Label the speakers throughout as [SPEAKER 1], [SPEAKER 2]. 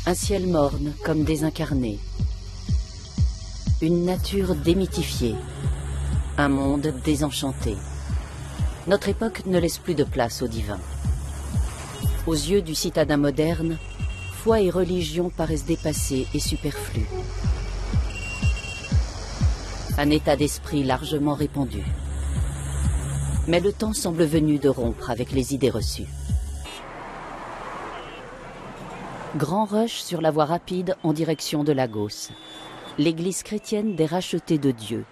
[SPEAKER 1] Un ciel morne comme désincarné. Une nature démythifiée. Un monde désenchanté. Notre époque ne laisse plus de place au divin. Aux yeux du citadin moderne, foi et religion paraissent dépassées et superflues. Un état d'esprit largement répandu. Mais le temps semble venu de rompre avec les idées reçues. Grand rush sur la voie rapide en direction de Lagos. L'église chrétienne des rachetés de Dieu,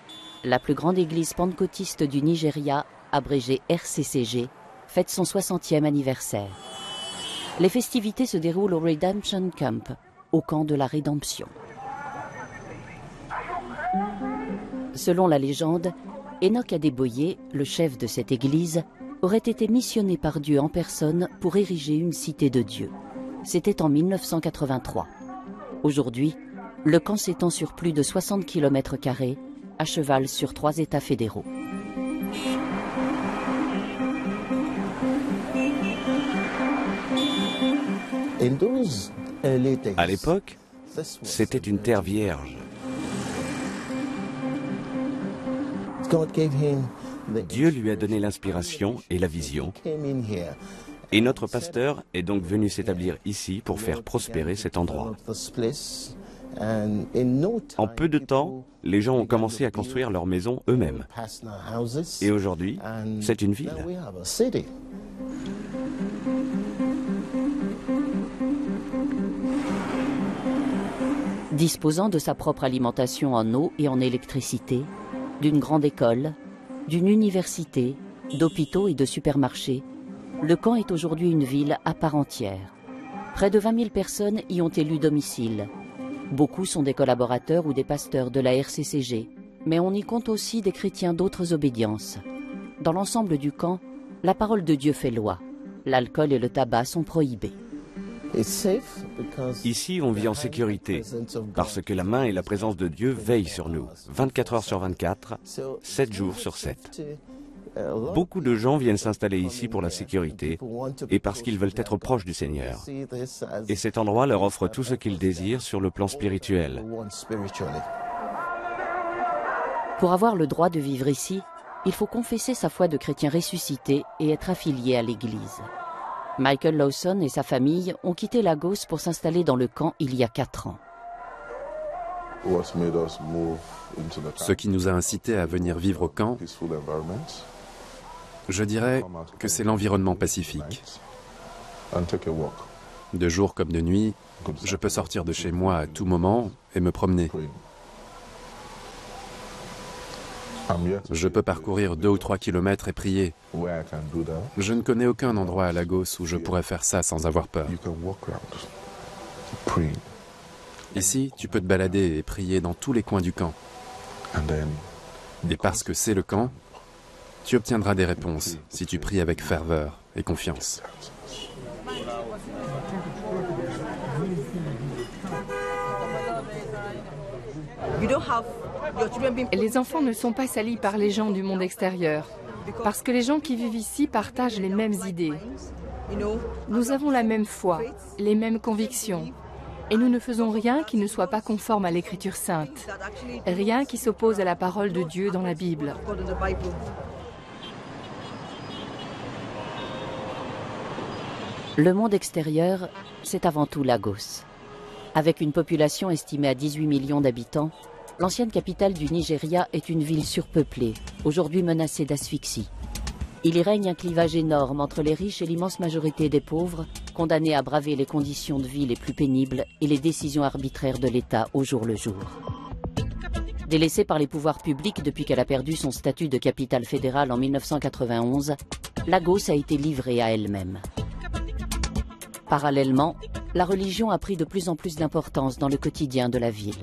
[SPEAKER 1] la plus grande église pentecôtiste du Nigeria, abrégée RCCG, fête son 60e anniversaire. Les festivités se déroulent au Redemption Camp, au camp de la Rédemption. Selon la légende, Enoch Adeboye, le chef de cette église, aurait été missionné par Dieu en personne pour ériger une cité de Dieu. C'était en 1983. Aujourd'hui, le camp s'étend sur plus de 60 km², à cheval sur 3 États fédéraux.
[SPEAKER 2] À l'époque, c'était une terre vierge. Dieu lui a donné l'inspiration et la vision. Et notre pasteur est donc venu s'établir ici pour faire prospérer cet endroit. En peu de temps, les gens ont commencé à construire leurs maisons eux-mêmes. Et aujourd'hui, c'est une ville.
[SPEAKER 1] Disposant de sa propre alimentation en eau et en électricité, d'une grande école, d'une université, d'hôpitaux et de supermarchés, le camp est aujourd'hui une ville à part entière. Près de 20 000 personnes y ont élu domicile. Beaucoup sont des collaborateurs ou des pasteurs de la RCCG, mais on y compte aussi des chrétiens d'autres obédiences. Dans l'ensemble du camp, la parole de Dieu fait loi. L'alcool et le tabac sont prohibés.
[SPEAKER 2] Ici, on vit en sécurité, parce que la main et la présence de Dieu veillent sur nous, 24 heures sur 24, 7 jours sur 7. Beaucoup de gens viennent s'installer ici pour la sécurité et parce qu'ils veulent être proches du Seigneur. Et cet endroit leur offre tout ce qu'ils désirent sur le plan spirituel.
[SPEAKER 1] Pour avoir le droit de vivre ici, il faut confesser sa foi de chrétien ressuscité et être affilié à l'Église. Michael Lawson et sa famille ont quitté Lagos pour s'installer dans le camp il y a 4 ans.
[SPEAKER 3] Ce qui nous a incités à venir vivre au camp, je dirais que c'est l'environnement pacifique. De jour comme de nuit, je peux sortir de chez moi à tout moment et me promener. Je peux parcourir 2 ou 3 kilomètres et prier. Je ne connais aucun endroit à Lagos où je pourrais faire ça sans avoir peur. Ici, tu peux te balader et prier dans tous les coins du camp. Et parce que c'est le camp, tu obtiendras des réponses si tu pries avec ferveur et confiance.
[SPEAKER 4] Les enfants ne sont pas salis par les gens du monde extérieur, parce que les gens qui vivent ici partagent les mêmes idées. Nous avons la même foi, les mêmes convictions, et nous ne faisons rien qui ne soit pas conforme à l'Écriture sainte, rien qui s'oppose à la parole de Dieu dans la Bible.
[SPEAKER 1] Le monde extérieur, c'est avant tout Lagos. Avec une population estimée à 18 millions d'habitants, l'ancienne capitale du Nigeria est une ville surpeuplée, aujourd'hui menacée d'asphyxie. Il y règne un clivage énorme entre les riches et l'immense majorité des pauvres, condamnés à braver les conditions de vie les plus pénibles et les décisions arbitraires de l'État au jour le jour. Délaissée par les pouvoirs publics depuis qu'elle a perdu son statut de capitale fédérale en 1991, Lagos a été livrée à elle-même. Parallèlement, la religion a pris de plus en plus d'importance dans le quotidien de la ville.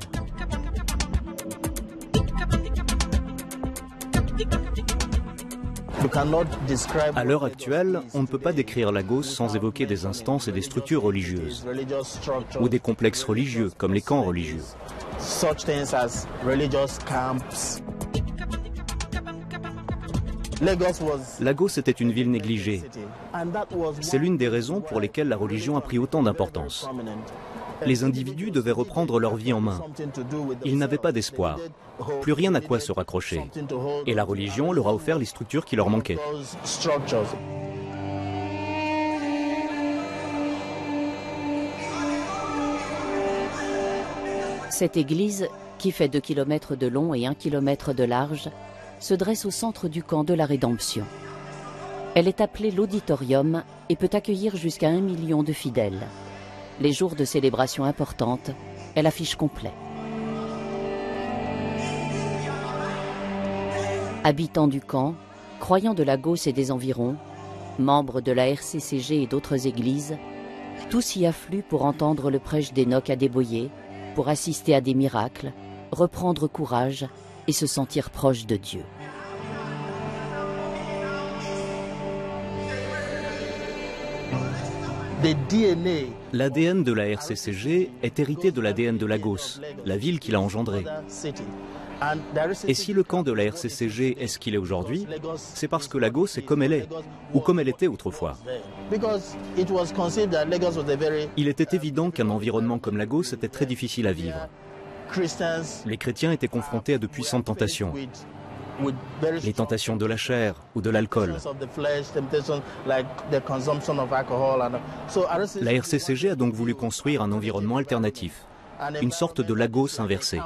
[SPEAKER 5] À l'heure actuelle, on ne peut pas décrire Lagos sans évoquer des instances et des structures religieuses, ou des complexes religieux, comme les camps religieux. Lagos était une ville négligée. C'est l'une des raisons pour lesquelles la religion a pris autant d'importance. Les individus devaient reprendre leur vie en main. Ils n'avaient pas d'espoir, plus rien à quoi se raccrocher. Et la religion leur a offert les structures qui leur manquaient.
[SPEAKER 1] Cette église, qui fait 2 km de long et 1 km de large, se dresse au centre du camp de la Rédemption. Elle est appelée l'auditorium et peut accueillir jusqu'à 1 million de fidèles. Les jours de célébration importantes, elle affiche complet. Habitants du camp, croyants de Lagos et des environs, membres de la RCCG et d'autres églises, tous y affluent pour entendre le prêche d'Enoch Adeboye, pour assister à des miracles, reprendre courage et se sentir proche de Dieu.
[SPEAKER 5] L'ADN de la RCCG est hérité de l'ADN de Lagos, la ville qui l'a engendrée. Et si le camp de la RCCG est ce qu'il est aujourd'hui, c'est parce que Lagos est comme elle est, ou comme elle était autrefois. Il était évident qu'un environnement comme Lagos était très difficile à vivre. Les chrétiens étaient confrontés à de puissantes tentations. Les tentations de la chair ou de l'alcool. La RCCG a donc voulu construire un environnement alternatif, une sorte de Lagos inversé.